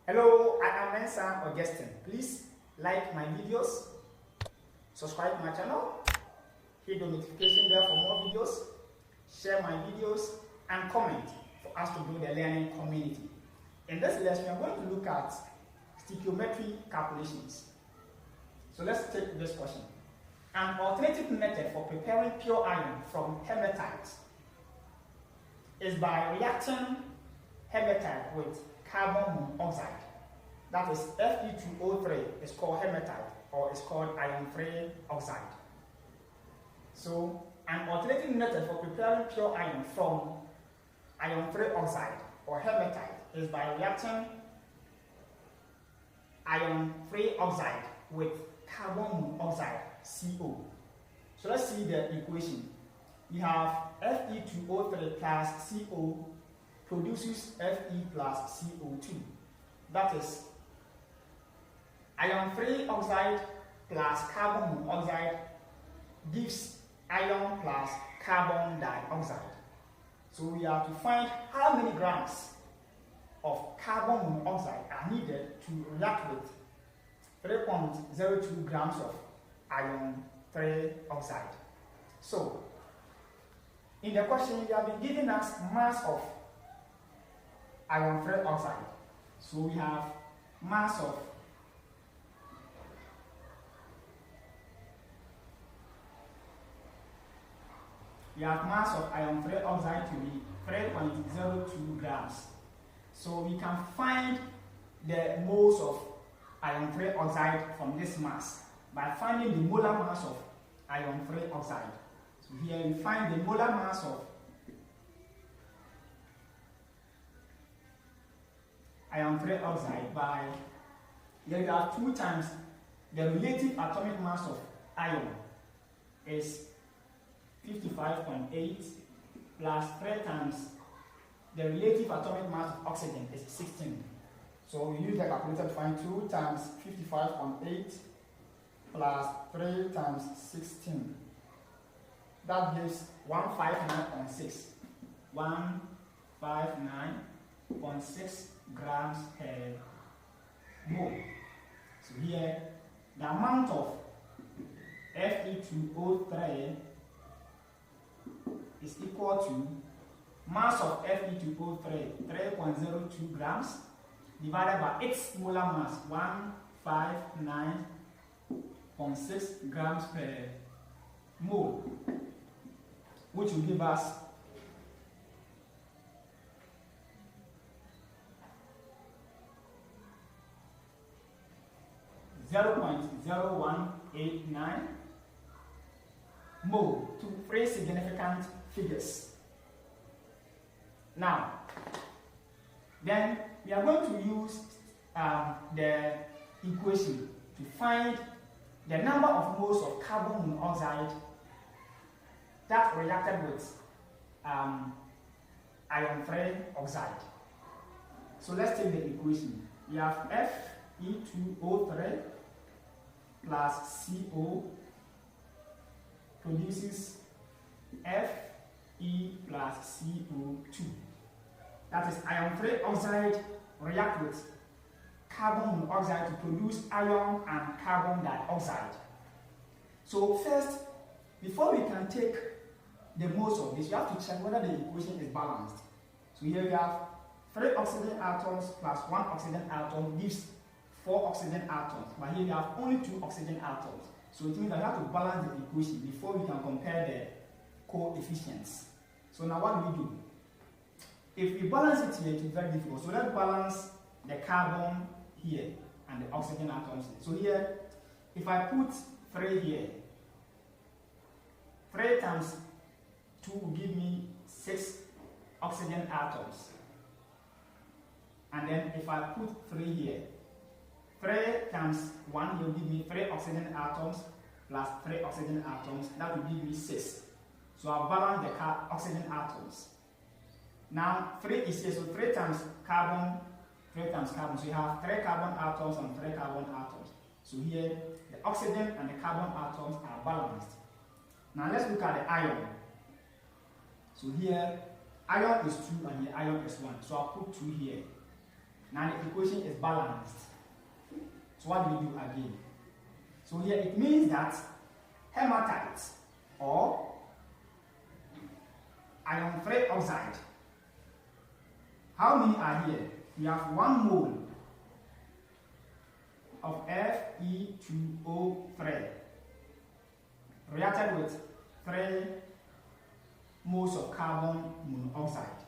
Hello, I am Mensa Augustine. Please like my videos, subscribe to my channel, hit the notification bell for more videos, share my videos, and comment for us to build a learning community. In this lesson, we are going to look at stoichiometry calculations. So let's take this question. An alternative method for preparing pure iron from hematite is by reacting hematite with carbon monoxide. That is Fe2O3 is called hematite, or is called iron-free oxide. So an alternative method for preparing pure iron from iron-free oxide or hematite is by reacting iron-free oxide with carbon monoxide, CO. So let's see the equation. We have Fe2O3 plus CO produces Fe plus CO2. That is iron-free oxide plus carbon monoxide gives iron plus carbon dioxide. So we have to find how many grams of carbon monoxide are needed to react with 3.02 grams of iron-free oxide. So in the question, we have been giving us mass of iron-free oxide. So we have mass of iron-free oxide to be 3.02 grams. So we can find the moles of iron-free oxide from this mass by finding the molar mass of iron-free oxide. So here we find the molar mass of iron-free oxide by, here you have 2 times the relative atomic mass of iron is 55.8 plus 3 times the relative atomic mass of oxygen is 16. So we use the calculator to find 2 times 55.8 plus 3 times 16. That gives 159.6. 159.6 grams per mole. So here, the amount of Fe2O3 is equal to mass of Fe2O3, 3.02 grams, divided by its molar mass, 159.6 grams per mole, which will give us 0.0189 mole to 3 significant figures. Now, then we are going to use the equation to find the number of moles of carbon monoxide that reacted with iron-free oxide. So let's take the equation. We have Fe2O3 plus CO produces Fe plus CO2. That is iron-free oxide react with carbon monoxide to produce iron and carbon dioxide. So first, before we can take the moles of this, you have to check whether the equation is balanced. So here we have 3 oxygen atoms plus 1 oxygen atom gives 4 oxygen atoms, but here we have only 2 oxygen atoms. So it means that we have to balance the equation before we can compare the coefficients. So now what do we do? If we balance it here, it will be very difficult. So let's balance the carbon here and the oxygen atoms here. So here, if I put 3 here, 3 times 2 will give me 6 oxygen atoms. And then if I put 3 here, 3 times 1 will give me 3 oxygen atoms plus 3 oxygen atoms. That will give me 6. So I'll balance the oxygen atoms. Now 3 is here, so 3 times carbon, 3 times carbon. So you have 3 carbon atoms and 3 carbon atoms. So here, the oxygen and the carbon atoms are balanced. Now let's look at the iron. So here, iron is 2 and here iron is 1. So I'll put 2 here. Now the equation is balanced. So what do we do again? So here it means that hematite or iron 3 oxide, how many are here? We have 1 mole of Fe2O3 reacted with 3 moles of carbon monoxide.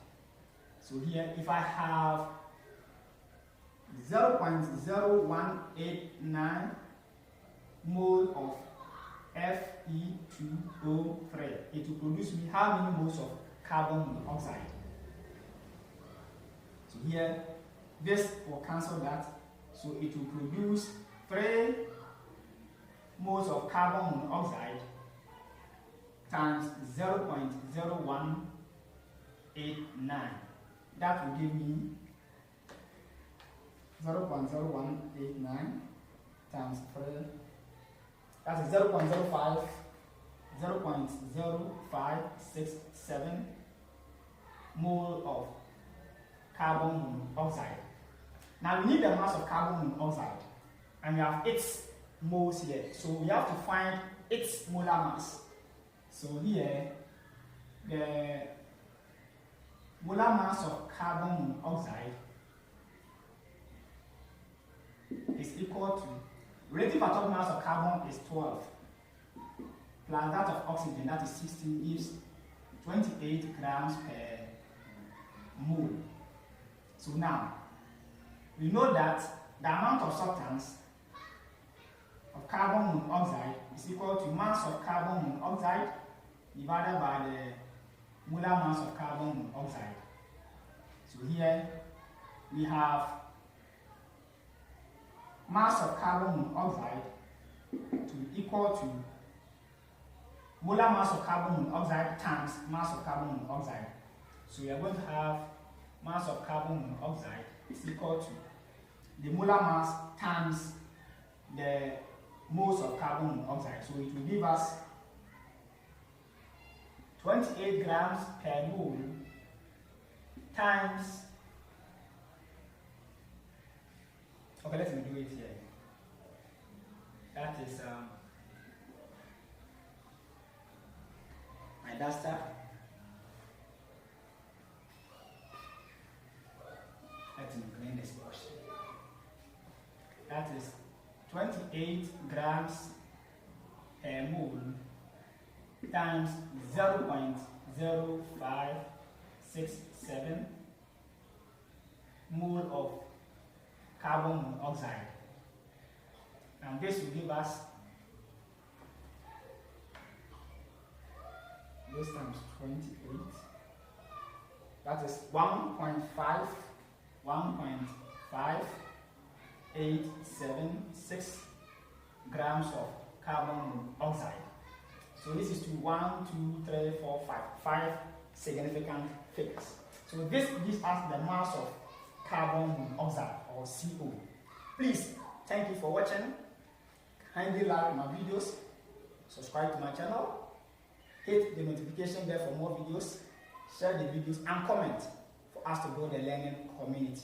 So here, if I have 0.0189 mole of Fe2O3, it will produce me how many moles of carbon monoxide? So here, this will cancel that. So it will produce 3 moles of carbon monoxide times 0.0189. That will give me 0.0189 times 3. That is 0.0567 mole of carbon monoxide. Now we need the mass of carbon monoxide, and we have its moles here. So we have to find its molar mass. So here, the molar mass of carbon monoxide is equal to, relative atomic mass of carbon is 12, plus that of oxygen, that is 16, gives 28 grams per mole. So now, we know that the amount of substance of carbon monoxide is equal to mass of carbon monoxide divided by the molar mass of carbon monoxide. So here we have mass of carbon monoxide to be equal to molar mass of carbon monoxide times mass of carbon monoxide. So we are going to have mass of carbon monoxide is equal to the molar mass times the moles of carbon monoxide. So it will give us 28 grams per mole times, okay, let me do it here. That is my duster. Let me clean this portion. That is 28 grams per mole times 0.0567 mole of carbon monoxide. And this will give us this times 28. That is 1.5876 grams of carbon monoxide. So this is to 1, 2, 3, 4, 5 significant figures. So this gives us the mass of carbon monoxide or CO. Please, thank you for watching. Kindly like my videos, subscribe to my channel, hit the notification bell for more videos, share the videos and comment for us to grow the learning community.